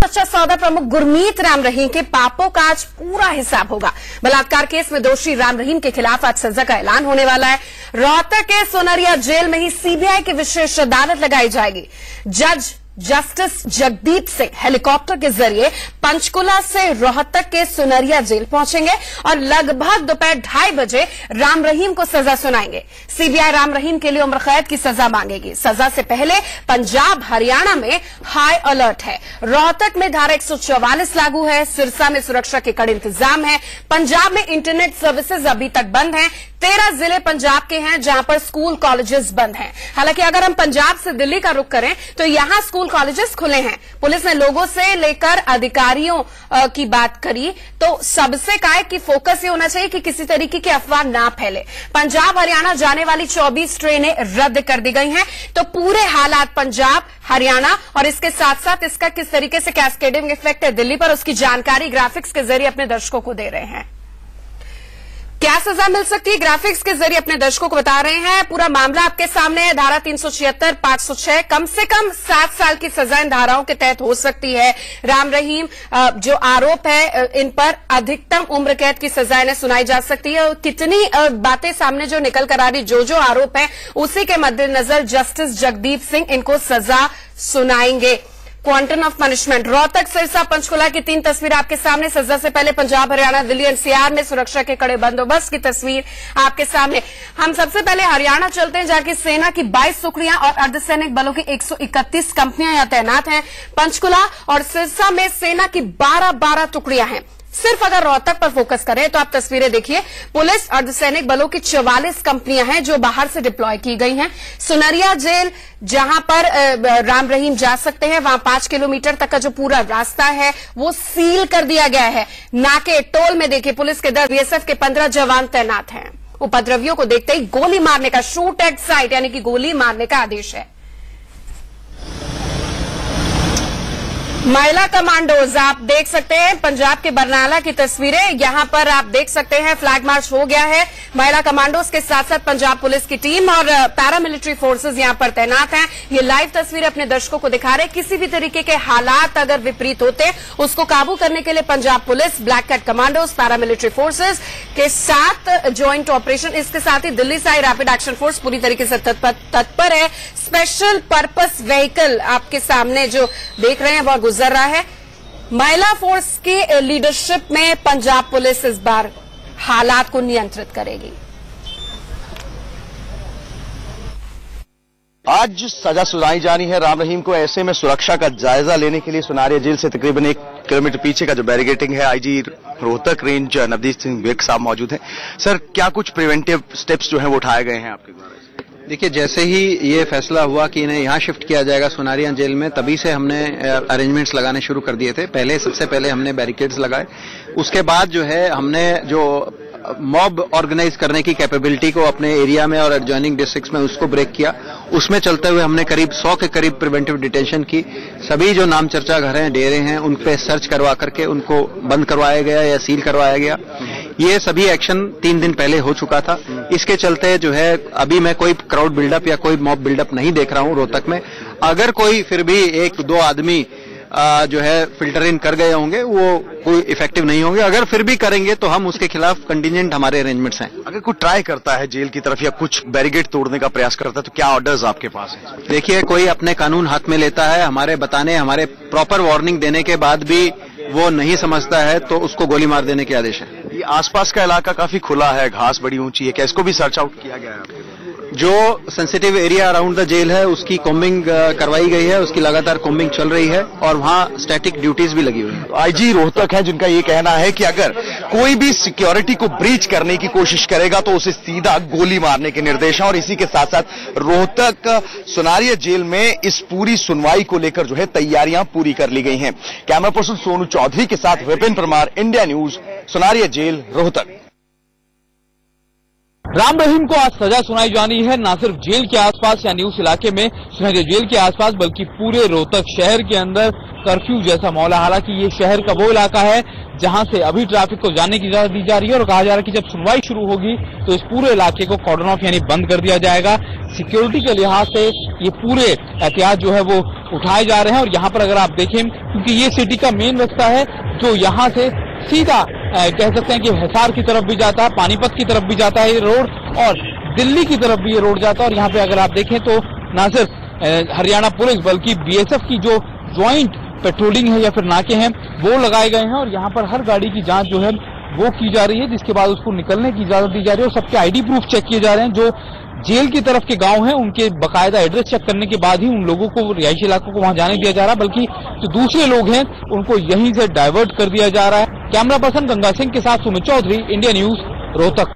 सच्चा सौदा प्रमुख गुरमीत राम रहीम के पापों का आज पूरा हिसाब होगा। बलात्कार केस में दोषी राम रहीम के खिलाफ आज सजा का ऐलान होने वाला है। रोहतक के सोनरिया जेल में ही सीबीआई की विशेष अदालत लगाई जाएगी। जज जस्टिस जगदीप सिंह हेलीकॉप्टर के जरिए पंचकुला से रोहतक के सोनरिया जेल पहुंचेंगे और लगभग दोपहर 2:30 बजे राम रहीम को सजा सुनाएंगे। सीबीआई राम रहीम के लिए उम्र कैद की सजा मांगेगी। सजा से पहले पंजाब हरियाणा में हाई अलर्ट है। रोहतक में धारा 144 लागू है। सिरसा में सुरक्षा के कड़े इंतजाम है। पंजाब में इंटरनेट सर्विसेज अभी तक बंद हैं। 13 जिले पंजाब के हैं जहां पर स्कूल कॉलेजेस बंद हैं। हालांकि अगर हम पंजाब से दिल्ली का रुख करें तो यहां स्कूल कॉलेजेस खुले हैं। पुलिस ने लोगों से लेकर अधिकारियों की बात करी तो सबसे कहा कि फोकस ये होना चाहिए कि किसी तरीके की अफवाह ना फैले। पंजाब हरियाणा जाने वाली 24 ट्रेनें रद्द कर दी गई हैं। तो पूरे हालात पंजाब हरियाणा और इसके साथ साथ इसका किस तरीके से कैस्केडिंग इफेक्ट है दिल्ली पर, उसकी जानकारी ग्राफिक्स के जरिए अपने दर्शकों को दे रहे हैं। क्या सजा मिल सकती है, ग्राफिक्स के जरिए अपने दर्शकों को बता रहे हैं। पूरा मामला आपके सामने है। धारा 376, 506, कम से कम 7 साल की सजा इन धाराओं के तहत हो सकती है। राम रहीम जो आरोप है इन पर अधिकतम उम्र कैद की सजा इन्हें सुनाई जा सकती है। कितनी बातें सामने जो निकल कर आ रही, जो आरोप है उसी के मद्देनजर जस्टिस जगदीप सिंह इनको सजा सुनाएंगे। Quantum of punishment, Rohtak Sirsa Panchkula की 3 तस्वीर आपके सामने। सजा से पहले पंजाब हरियाणा दिल्ली एनसीआर में सुरक्षा के कड़े बंदोबस्त की तस्वीर आपके सामने। हम सबसे पहले हरियाणा चलते हैं जहां की सेना की 22 टुकड़ियां और अर्धसैनिक बलों की 131 कंपनियां यहां तैनात हैं। पंचकुला और सिरसा में सेना की 12 टुकड़ियां हैं। सिर्फ अगर रोहतक पर फोकस करें तो आप तस्वीरें देखिए। पुलिस अर्धसैनिक बलों की 44 कंपनियां हैं जो बाहर से डिप्लॉय की गई हैं। सोनरिया जेल जहां पर राम रहीम जा सकते हैं वहां 5 किलोमीटर तक का जो पूरा रास्ता है वो सील कर दिया गया है। नाके टोल में देखिए पुलिस के 10 बीएसएफ के 15 जवान तैनात हैं। उपद्रवियों को देखते ही गोली मारने का, शूट एट साइट यानी कि गोली मारने का आदेश है। महिला कमांडोज आप देख सकते हैं, पंजाब के बरनाला की तस्वीरें। यहां पर आप देख सकते हैं फ्लैग मार्च हो गया है। महिला कमांडोज के साथ साथ पंजाब पुलिस की टीम और पैरामिलिट्री फोर्सेज यहां पर तैनात हैं। ये लाइव तस्वीरें अपने दर्शकों को दिखा रहे हैं। किसी भी तरीके के हालात अगर विपरीत होते उसको काबू करने के लिए Punjab police, black cat commandos, paramilitary forces के साथ ज्वाइंट ऑपरेशन, इसके साथ ही दिल्ली से आई रैपिड एक्शन फोर्स पूरी तरीके से तत्पर है। स्पेशल पर्पस व्हीकल आपके सामने जो देख रहे हैं वह गुजर रहा है। महिला फोर्स की लीडरशिप में पंजाब पुलिस इस बार हालात को नियंत्रित करेगी। आज सजा सुनाई जानी है राम रहीम को। ऐसे में सुरक्षा का जायजा लेने के लिए सोनारिया जेल से तकरीबन 1 किलोमीटर पीछे का जो बैरिकेटिंग है, आईजी रोहतक रेंज नवदीप सिंह विवेक साहब मौजूद हैं। सर, क्या कुछ प्रिवेंटिव स्टेप्स जो हैं वो उठाए गए हैं आपके द्वारा? देखिए, जैसे ही ये फैसला हुआ कि इन्हें यहाँ शिफ्ट किया जाएगा सोनारिया जेल में, तभी से हमने अरेंजमेंट्स लगाने शुरू कर दिए थे। सबसे पहले हमने बैरिकेड्स लगाए। उसके बाद जो है हमने जो मॉब ऑर्गेनाइज करने की कैपेबिलिटी को अपने एरिया में और एडजॉइनिंग डिस्ट्रिक्ट्स में उसको ब्रेक किया। उसमें चलते हुए हमने करीब 100 के करीब प्रिवेंटिव डिटेंशन की। सभी जो नाम चर्चा घर हैं, डेरे हैं, उन पे सर्च करवा करके उनको बंद करवाया गया या सील करवाया गया। ये सभी एक्शन 3 दिन पहले हो चुका था। इसके चलते जो है अभी मैं कोई क्राउड बिल्डअप या कोई मॉब बिल्डअप नहीं देख रहा हूं रोहतक में। अगर कोई फिर भी 1-2 आदमी जो है फिल्टर इन कर गए होंगे, वो कोई इफेक्टिव नहीं होंगे। अगर फिर भी करेंगे तो हम उसके खिलाफ कंटिजेंट हमारे अरेंजमेंट्स हैं। अगर कोई ट्राई करता है जेल की तरफ या कुछ बैरिकेड तोड़ने का प्रयास करता है तो क्या ऑर्डर्स आपके पास हैं? देखिए, कोई अपने कानून हाथ में लेता है, हमारे प्रॉपर वार्निंग देने के बाद भी वो नहीं समझता है तो उसको गोली मार देने के आदेश है। ये आसपास का इलाका काफी खुला है, घास बड़ी ऊंची है, क्या इसको भी सर्च आउट किया गया है? जो sensitive area around the jail है उसकी कॉम्बिंग करवाई गई है, उसकी लगातार कॉम्बिंग चल रही है और वहां स्टैटिक ड्यूटीज भी लगी हुई है। आईजी रोहतक है जिनका ये कहना है कि अगर कोई भी सिक्योरिटी को ब्रीच करने की कोशिश करेगा तो उसे सीधा गोली मारने के निर्देश हैं। और इसी के साथ साथ रोहतक सोनारिया जेल में इस पूरी सुनवाई को लेकर जो है तैयारियां पूरी कर ली गई हैं। कैमरा पर्सन सोनू चौधरी के साथ Vipin Parmar, India News, Sonaria jail Rohtak. Ram Rahim को आज सजा सुनाई जानी है, ना सिर्फ जेल के आसपास या न्यूज इलाके में, सोनारिया जेल के आसपास, बल्कि पूरे रोहतक शहर के अंदर कर्फ्यू जैसा माहौल है। हालांकि ये शहर का वो इलाका है जहां से अभी ट्रैफिक को जाने की इजाजत दी जा रही है और कहा जा रहा है कि जब सुनवाई शुरू होगी तो इस पूरे इलाके को कॉर्डन ऑफ यानी बंद कर दिया जाएगा। सिक्योरिटी के लिहाज से ये पूरे एहतियात जो है वो उठाए जा रहे हैं। और यहाँ पर अगर आप देखें, क्योंकि ये सिटी का मेन रास्ता है जो यहाँ से सीधा कह सकते हैं कि हिसार की तरफ भी जाता है, पानीपत की तरफ भी जाता है ये रोड, और दिल्ली की तरफ भी ये रोड जाता है। और यहाँ पे अगर आप देखें तो ना सिर्फ हरियाणा पुलिस बल्कि बीएसएफ की जो ज्वाइंट पेट्रोलिंग है या फिर नाके हैं वो लगाए गए हैं, और यहाँ पर हर गाड़ी की जांच जो है वो की जा रही है, जिसके बाद उसको निकलने की इजाजत दी जा रही है। और सबके आईडी प्रूफ चेक किए जा रहे हैं। जो जेल की तरफ के गांव हैं उनके बकायदा एड्रेस चेक करने के बाद ही उन लोगों को, रिहायशी इलाकों को वहां जाने दिया जा रहा है, बल्कि जो दूसरे लोग हैं उनको यहीं से डाइवर्ट कर दिया जा रहा है। कैमरा पर्सन गंगा सिंह के साथ सुमित चौधरी, इंडिया न्यूज, रोहतक।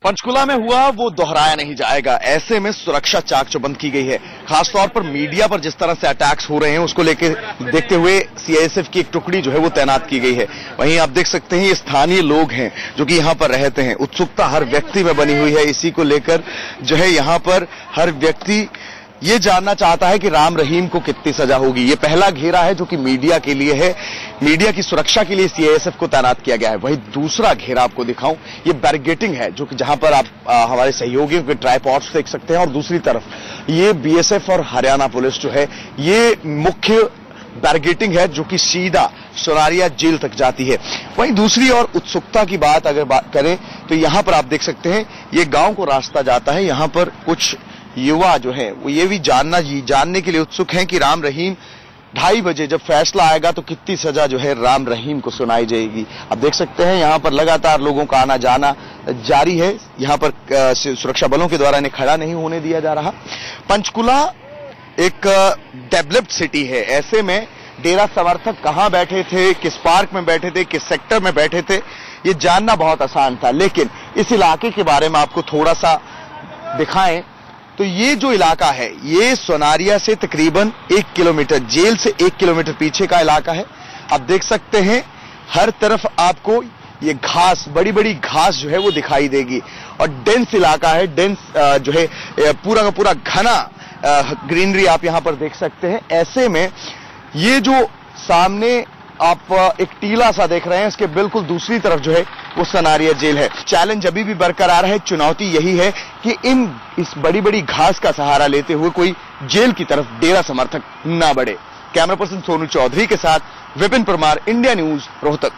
पंचकुला में हुआ वो दोहराया नहीं जाएगा, ऐसे में सुरक्षा चाक चौबंद की गई है। खासतौर पर मीडिया पर जिस तरह से अटैक्स हो रहे हैं उसको लेकर देखते हुए सीआईएसएफ की एक टुकड़ी जो है वो तैनात की गई है। वहीं आप देख सकते हैं ये स्थानीय लोग हैं जो कि यहाँ पर रहते हैं। उत्सुकता हर व्यक्ति में बनी हुई है, इसी को लेकर जो है यहाँ पर हर व्यक्ति ये जानना चाहता है कि राम रहीम को कितनी सजा होगी। ये पहला घेरा है जो कि मीडिया के लिए है, मीडिया की सुरक्षा के लिए सीआईएसएफ को तैनात किया गया है। वहीं दूसरा घेरा आपको दिखाऊं, ये बैरिकेडिंग है जो कि जहां पर आप हमारे सहयोगियों के ट्राइपॉड्स देख सकते हैं, और दूसरी तरफ ये बीएसएफ और हरियाणा पुलिस जो है ये मुख्य बैरिकेडिंग है जो कि सीधा सुनारिया जेल तक जाती है। वहीं दूसरी और उत्सुकता की बात अगर करें तो यहां पर आप देख सकते हैं ये गांव को रास्ता जाता है। यहां पर कुछ युवा जो है वो ये भी जानने के लिए उत्सुक हैं कि राम रहीम 2:30 बजे जब फैसला आएगा तो कितनी सजा जो है राम रहीम को सुनाई जाएगी। आप देख सकते हैं यहाँ पर लगातार लोगों का आना जाना जारी है। यहाँ पर सुरक्षा बलों के द्वारा इन्हें खड़ा नहीं होने दिया जा रहा। पंचकुला एक डेवलप्ड सिटी है, ऐसे में डेरा समर्थक कहां बैठे थे, किस पार्क में बैठे थे, किस सेक्टर में बैठे थे, ये जानना बहुत आसान था। लेकिन इस इलाके के बारे में आपको थोड़ा सा दिखाएं तो ये जो इलाका है ये सोनारिया से तकरीबन 1 किलोमीटर, जेल से 1 किलोमीटर पीछे का इलाका है। आप देख सकते हैं हर तरफ आपको ये घास, बड़ी बड़ी घास जो है वो दिखाई देगी, और डेंस इलाका है, डेंस जो है पूरा का पूरा घना ग्रीनरी आप यहां पर देख सकते हैं। ऐसे में ये जो सामने आप एक टीला सा देख रहे हैं, इसके बिल्कुल दूसरी तरफ जो है वो सोनारिया जेल है। चैलेंज अभी भी बरकरार है, चुनौती यही है कि इस बड़ी बड़ी घास का सहारा लेते हुए कोई जेल की तरफ डेरा समर्थक ना बढ़े। कैमरा पर्सन सोनू चौधरी के साथ विपिन परमार, इंडिया न्यूज, रोहतक।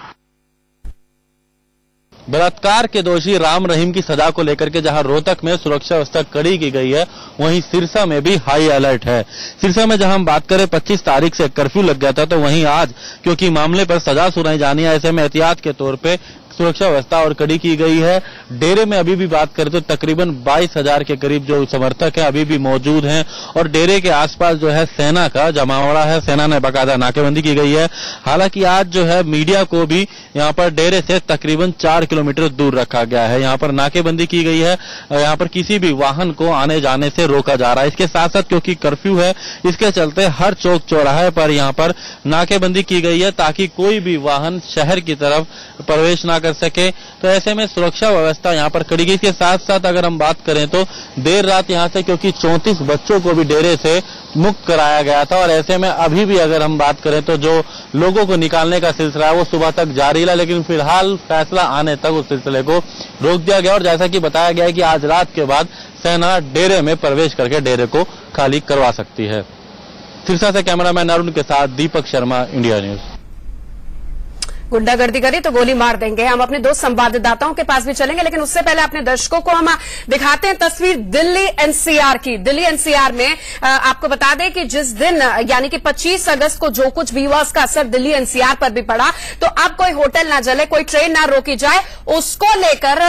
बलात्कार के दोषी राम रहीम की सजा को लेकर के जहां रोहतक में सुरक्षा व्यवस्था कड़ी की गई है, वहीं सिरसा में भी हाई अलर्ट है। सिरसा में जहां हम बात करें 25 तारीख से कर्फ्यू लग गया था, तो वहीं आज क्योंकि मामले पर सजा सुनाई जानी है, ऐसे में एहतियात के तौर पे सुरक्षा व्यवस्था और कड़ी की गई है। डेरे में अभी भी बात करें तो तकरीबन 22,000 के करीब जो समर्थक हैं अभी भी मौजूद हैं, और डेरे के आसपास जो है सेना का जमावड़ा है, सेना ने बाकायदा नाकेबंदी की गई है। हालांकि आज जो है मीडिया को भी यहाँ पर डेरे से तकरीबन 4 किलोमीटर दूर रखा गया है। यहाँ पर नाकेबंदी की गई है, यहाँ पर किसी भी वाहन को आने जाने से रोका जा रहा है। इसके साथ साथ क्योंकि कर्फ्यू है, इसके चलते हर चौक चौराहे पर यहाँ पर नाकेबंदी की गई है ताकि कोई भी वाहन शहर की तरफ प्रवेश ना कर सके। तो ऐसे में सुरक्षा व्यवस्था यहाँ पर कड़ी गई। इसके साथ साथ अगर हम बात करें तो देर रात यहाँ से क्योंकि 34 बच्चों को भी डेरे से मुक्त कराया गया था, और ऐसे में अभी भी अगर हम बात करें तो जो लोगों को निकालने का सिलसिला है वो सुबह तक जारी रहा, लेकिन फिलहाल फैसला आने तक उस सिलसिले को रोक दिया गया। और जैसा कि बताया गया है कि आज रात के बाद सेना डेरे में प्रवेश करके डेरे को खाली करवा सकती है। सिरसा से कैमरामैन अरुण के साथ दीपक शर्मा, इंडिया न्यूज। गुंडागर्दी करी तो गोली मार देंगे। हम अपने 2 संवाददाताओं के पास भी चलेंगे, लेकिन उससे पहले अपने दर्शकों को हम दिखाते हैं तस्वीर दिल्ली एनसीआर की। दिल्ली एनसीआर में आपको बता दें कि जिस दिन यानी कि 25 अगस्त को जो कुछ भी हुआ उसका असर दिल्ली एनसीआर पर भी पड़ा। तो अब कोई होटल ना जले, कोई ट्रेन ना रोकी जाए, उसको लेकर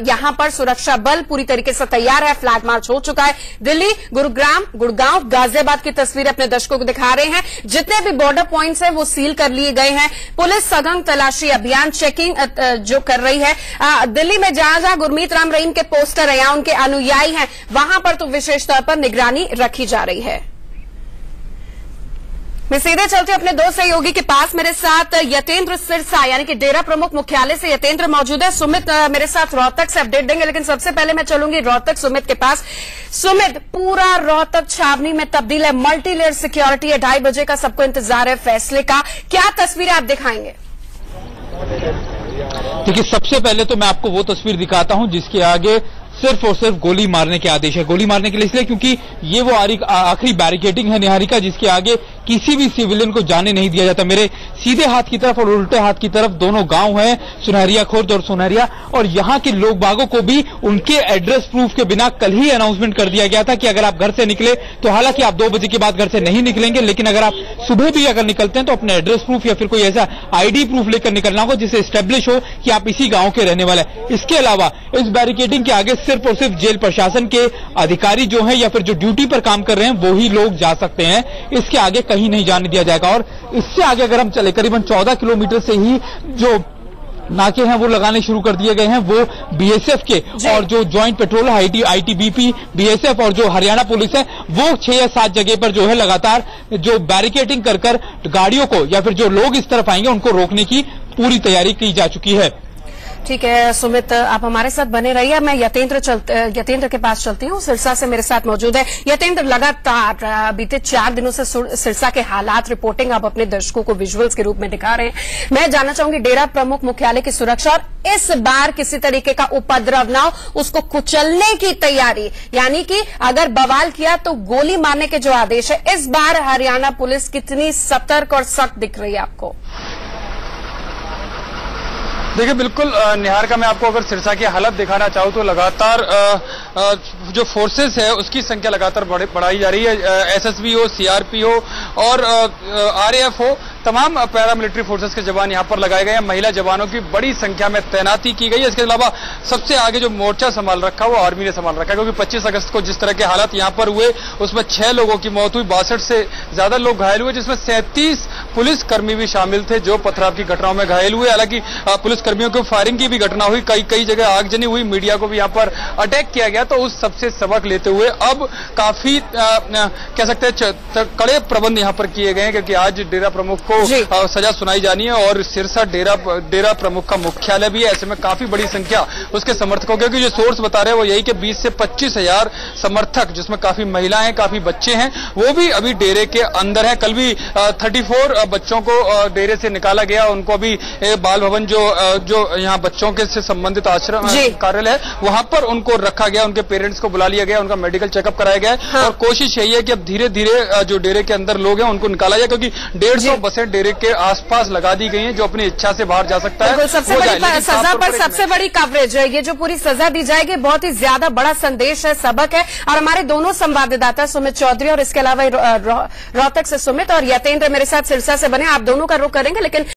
यहां पर सुरक्षा बल पूरी तरीके से तैयार है। फ्लैग मार्च हो चुका है। दिल्ली, गुरुग्राम, गुड़गांव, गाजियाबाद की तस्वीर अपने दर्शकों को दिखा रहे हैं। जितने भी बॉर्डर प्वाइंट्स हैं वो सील कर लिए गए हैं। पुलिस सघन तलाशी अभियान चेकिंग जो कर रही है। दिल्ली में जहां जहां गुरमीत राम रहीम के पोस्टर हैं या उनके अनुयायी हैं, वहां पर तो विशेष तौर पर निगरानी रखी जा रही है। मैं सीधे चलती हूं अपने 2 सहयोगी के पास। मेरे साथ यतेंद्र सिरसा यानी कि डेरा प्रमुख मुख्यालय से यतेंद्र मौजूद है। सुमित मेरे साथ रोहतक से अपडेट देंगे, लेकिन सबसे पहले मैं चलूंगी रोहतक सुमित के पास। सुमित, पूरा रोहतक छावनी में तब्दील है, मल्टी लेयर सिक्योरिटी है, 2:30 बजे का सबको इंतजार है फैसले का। क्या तस्वीरें आप दिखाएंगे? देखिए, सबसे पहले तो मैं आपको वो तस्वीर दिखाता हूं जिसके आगे सिर्फ और सिर्फ गोली मारने के आदेश है। गोली मारने के लिए इसलिए क्योंकि ये वो आखिरी बैरिकेडिंग है निहारिका, जिसके आगे किसी भी सिविलियन को जाने नहीं दिया जाता। मेरे सीधे हाथ की तरफ और उल्टे हाथ की तरफ दोनों गांव हैं, सुनहरिया खुर्द और सोनहरिया, और यहाँ के लोग बागों को भी उनके एड्रेस प्रूफ के बिना कल ही अनाउंसमेंट कर दिया गया था कि अगर आप घर से निकले तो हालांकि आप 2 बजे के बाद घर से नहीं निकलेंगे, लेकिन अगर आप सुबह भी अगर निकलते हैं तो अपने एड्रेस प्रूफ या फिर कोई ऐसा आईडी प्रूफ लेकर निकलना होगा जिससे एस्टेब्लिश हो कि आप इसी गांव के रहने वाले हैं। इसके अलावा इस बैरिकेडिंग के आगे सिर्फ और सिर्फ जेल प्रशासन के अधिकारी जो हैं या फिर जो ड्यूटी पर काम कर रहे हैं वो ही लोग जा सकते हैं, इसके आगे कहीं नहीं जाने दिया जाएगा। और इससे आगे अगर हम चले करीबन 14 किलोमीटर से ही जो नाके हैं वो लगाने शुरू कर दिए गए हैं, वो बीएसएफ के और जो ज्वाइंट पेट्रोल आईटीबीपी बीएसएफ और जो हरियाणा पुलिस है वो 6 या 7 जगह पर जो है लगातार जो बैरिकेडिंग कर गाड़ियों को या फिर जो लोग इस तरफ आएंगे उनको रोकने की पूरी तैयारी की जा चुकी है। ठीक है सुमित, आप हमारे साथ बने रहिए। मैं यतेंद्र के पास चलती हूँ, सिरसा से मेरे साथ मौजूद है यतेंद्र। लगातार बीते 4 दिनों से सिरसा के हालात रिपोर्टिंग आप अपने दर्शकों को विजुअल्स के रूप में दिखा रहे हैं। मैं जानना चाहूंगी डेरा प्रमुख मुख्यालय की सुरक्षा और इस बार किसी तरीके का उपद्रव ना हो उसको कुचलने की तैयारी, यानी कि अगर बवाल किया तो गोली मारने के जो आदेश है, इस बार हरियाणा पुलिस कितनी सतर्क और सख्त दिख रही है आपको? देखिए बिल्कुल निहारिका, मैं आपको अगर सिरसा की हालत दिखाना चाहूँ तो लगातार जो फोर्सेस है उसकी संख्या लगातार बढ़ाई जा रही है। एसएसबी हो, सीआरपी हो और आरएएफ हो, तमाम पैरामिलिट्री फोर्सेस के जवान यहां पर लगाए गए हैं। महिला जवानों की बड़ी संख्या में तैनाती की गई है। इसके अलावा सबसे आगे जो मोर्चा संभाल रखा वो आर्मी ने संभाल रखा है, क्योंकि 25 अगस्त को जिस तरह के हालात यहां पर हुए उसमें 6 लोगों की मौत हुई, 62 से ज्यादा लोग घायल हुए, जिसमें 37 पुलिसकर्मी भी शामिल थे जो पथराव की घटनाओं में घायल हुए। हालांकि पुलिसकर्मियों को फायरिंग की भी घटना हुई, कई जगह आगजनी हुई, मीडिया को भी यहां पर अटैक किया गया। तो उस सबसे सबक लेते हुए अब काफी कह सकते हैं कड़े प्रबंध यहां पर किए गए हैं, क्योंकि आज डेरा प्रमुख को सजा सुनाई जानी है और सिरसा डेरा प्रमुख का मुख्यालय भी है। ऐसे में काफी बड़ी संख्या उसके समर्थकों, क्योंकि जो सोर्स बता रहे हैं वो यही कि 20 से 25 हजार समर्थक, जिसमें काफी महिलाएं, काफी बच्चे हैं, वो भी अभी डेरे के अंदर है। कल भी 34 बच्चों को डेरे से निकाला गया, उनको अभी बाल भवन जो यहाँ बच्चों के से संबंधित आश्रम कार्यालय है वहां पर उनको रखा गया, उनके पेरेंट्स को बुला लिया गया, उनका मेडिकल चेकअप कराया गया है। और कोशिश यही है कि अब धीरे धीरे जो डेरे के अंदर लोग हैं उनको निकाला जाए, क्योंकि 150 बसें डेरे के आसपास लगा दी गई हैं जो अपनी इच्छा से बाहर जा सकता है। सबसे बड़ी सजा पर सबसे बड़ी कवरेज है, ये जो पूरी सजा दी जाएगी बहुत ही ज्यादा बड़ा संदेश है, सबक है। और हमारे दोनों संवाददाता सुमित चौधरी और इसके अलावा रोहतक से सुमित और यतेंद्र मेरे साथ सिरसा से बने, आप दोनों का रुख करेंगे, लेकिन